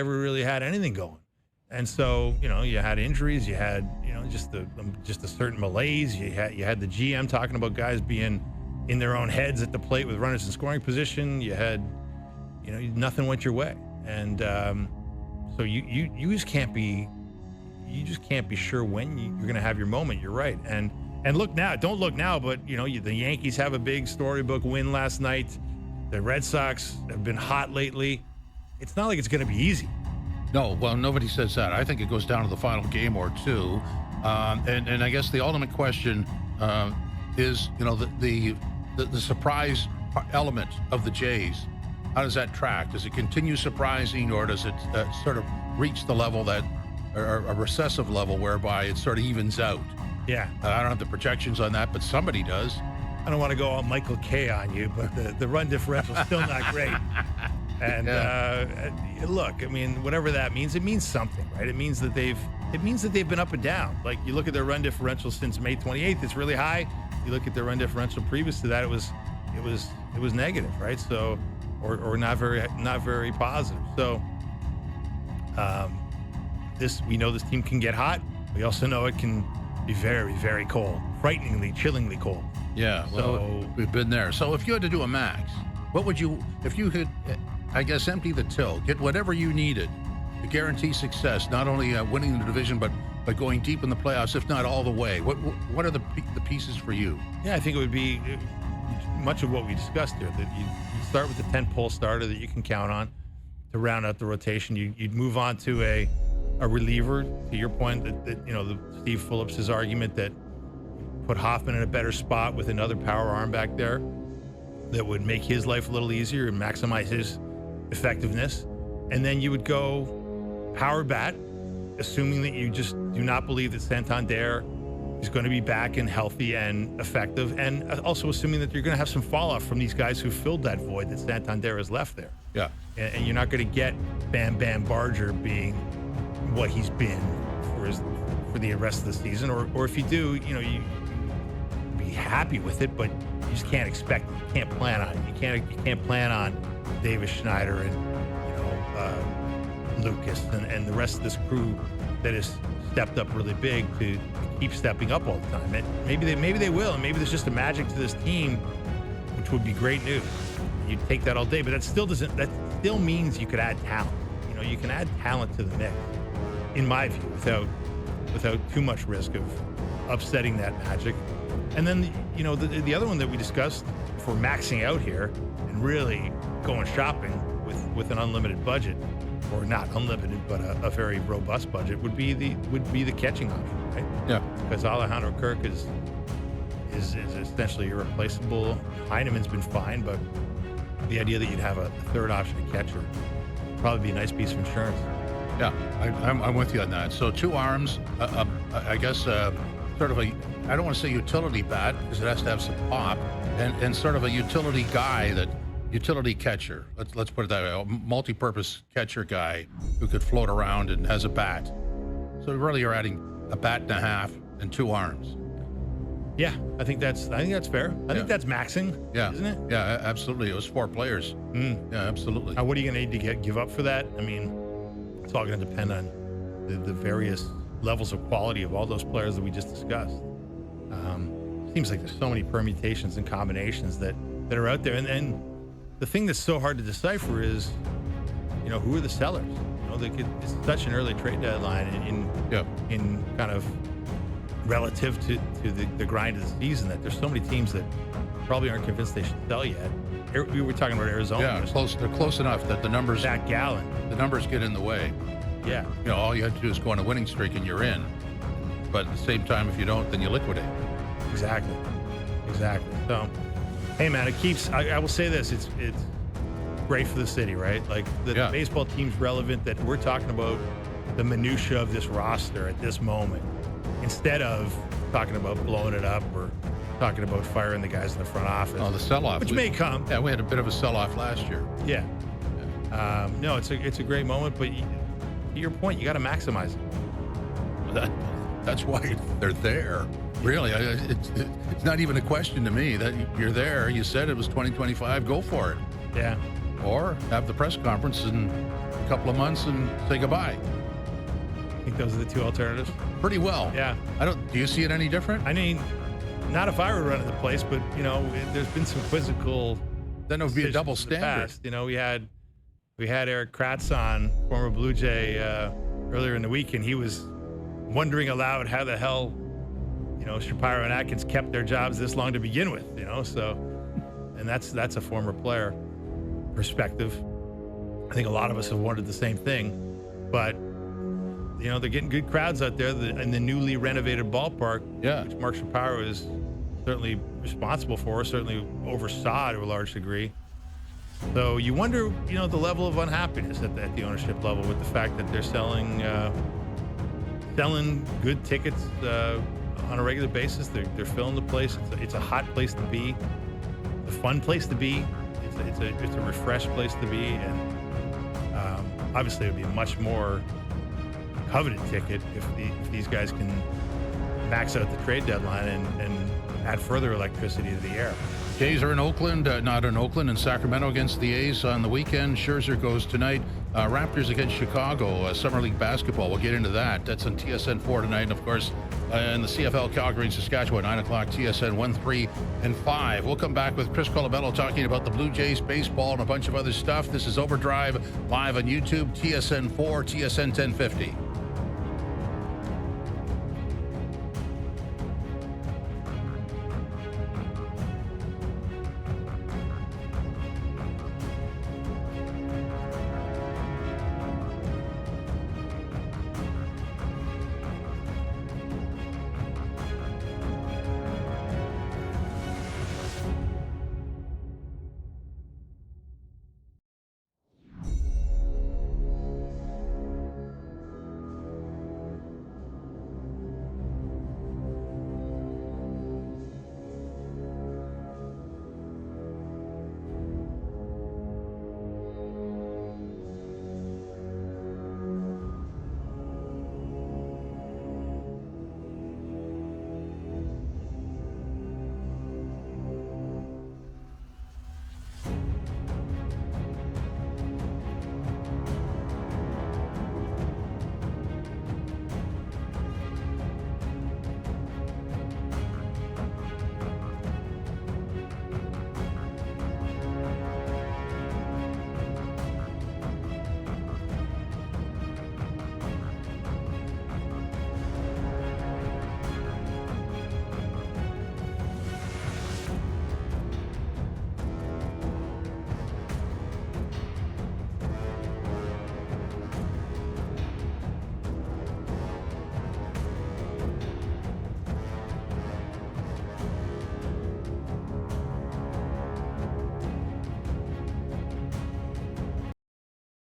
never really had anything going. And so, you had injuries, you had, just a certain malaise. You had the GM talking about guys being in their own heads at the plate with runners in scoring position. You had, nothing went your way. And so you just can't be sure when you're going to have your moment. You're right. And look now, don't look now, but the Yankees have a big storybook win last night. The Red Sox have been hot lately. It's not like it's going to be easy. No, well, nobody says that. I think it goes down to the final game or two. And I guess the ultimate question is, the surprise element of the Jays. How does that track? Does it continue surprising, or does it sort of reach the level that, or a recessive level whereby it sort of evens out? Yeah. I don't have the projections on that, but somebody does. I don't want to go all Michael K on you, but the run differential is still not great. And look, I mean, whatever that means, it means something, right? It means that they've been up and down. Like, you look at their run differential since May 28th, it's really high. You look at their run differential previous to that, it was negative, right? So, or not very positive. So, we know this team can get hot. We also know it can be very, very cold, frighteningly, chillingly cold. Yeah, well, so we've been there. So if you had to do a max, what would you, if you could, I guess, empty the till, get whatever you needed to guarantee success, not only winning the division, but going deep in the playoffs, if not all the way? What are the pieces for you? Yeah, I think it would be much of what we discussed here, that you start with the 10-pole starter that you can count on to round out the rotation. You'd move on to a reliever, to your point, that the Steve Phillips' argument that put Hoffman in a better spot with another power arm back there that would make his life a little easier and maximize his effectiveness. And then you would go power bat, assuming that you just do not believe that Santander is going to be back and healthy and effective, and also assuming that you're going to have some fall off from these guys who filled that void that Santander has left there. Yeah. And you're not going to get Bam Bam Barger being what he's been for the rest of the season, or if you do, you be happy with it, but you just can't expect it. You can't plan on it. You can't plan on Davis Schneider and Lucas and the rest of this crew that has stepped up really big to keep stepping up all the time. Maybe they will, and maybe there's just a magic to this team, which would be great news. You'd take that all day, but that still means you could add talent. You can add talent to the mix, in my view, without too much risk of upsetting that magic. And then, the other one that we discussed, if we're maxing out here and really going shopping with an unlimited budget, or not unlimited, but a very robust budget, would be the catching option, right? Yeah. Because Alejandro Kirk is essentially irreplaceable. Heineman's been fine, but the idea that you'd have a third option at catcher would probably be a nice piece of insurance. Yeah, I'm with you on that. So 2 arms, I guess, sort of a, I don't want to say utility bat, because it has to have some pop, and sort of a utility catcher. Let's put it that way, a multi-purpose catcher guy who could float around and has a bat. So really, you're adding a bat and a half and 2 arms. Yeah, I think that's fair. I think that's maxing, isn't it? Yeah, absolutely. It was 4 players. Yeah, absolutely. Now, what are you going to need to give up for that? I mean, it's all going to depend on the various levels of quality of all those players that we just discussed. Seems like there's so many permutations and combinations that are out there, and the thing that's so hard to decipher is, who are the sellers? It's such an early trade deadline in kind of relative to the grind of the season, that there's so many teams that probably aren't convinced they should sell yet. We were talking about Arizona. Yeah, they're close enough that the numbers. Zach Gallen. The numbers get in the way. Yeah. All you have to do is go on a winning streak and you're in. But at the same time, if you don't, then you liquidate. Exactly. So, hey man, it keeps. I will say this: it's great for the city, right? Like the baseball team's relevant. That we're talking about the minutia of this roster at this moment, instead of talking about blowing it up or talking about firing the guys in the front office. Oh, the sell-off, which may come. Yeah, we had a bit of a sell-off last year. Yeah. No, it's a great moment, but to your point, you got to maximize it. That's why they're there. Really, it's not even a question to me that you're there. You said it was 2025. Go for it. Yeah. Or have the press conference and a couple of months and say goodbye. I think those are the two alternatives. Pretty well. Yeah. Do you see it any different? I mean, not if I were running the place, but there's been some quizzical. Then it would be a double decisions in the standard. past. We had Eric Kratz on, former Blue Jay, earlier in the week, and he was wondering aloud how the hell, Shapiro and Atkins kept their jobs this long to begin with. So, and that's a former player perspective. I think a lot of us have wondered the same thing, but they're getting good crowds out there in the newly renovated ballpark, which Mark Shapiro is certainly responsible for, certainly oversaw to a large degree. So you wonder, the level of unhappiness at the ownership level with the fact that they're selling good tickets on a regular basis. They're filling the place. It's a hot place to be, a fun place to be. It's a refreshed place to be, and obviously it would be a much more coveted ticket if these guys can max out the trade deadline and add further electricity to the air. Jays are in Oakland, in Sacramento against the A's on the weekend. Scherzer goes tonight. Raptors against Chicago, Summer League basketball. We'll get into that. That's on TSN 4 tonight. And, of course, in the CFL, Calgary and Saskatchewan, 9 o'clock, TSN 1, 3, and 5. We'll come back with Chris Colabello talking about the Blue Jays, baseball, and a bunch of other stuff. This is Overdrive, live on YouTube, TSN 4, TSN 1050.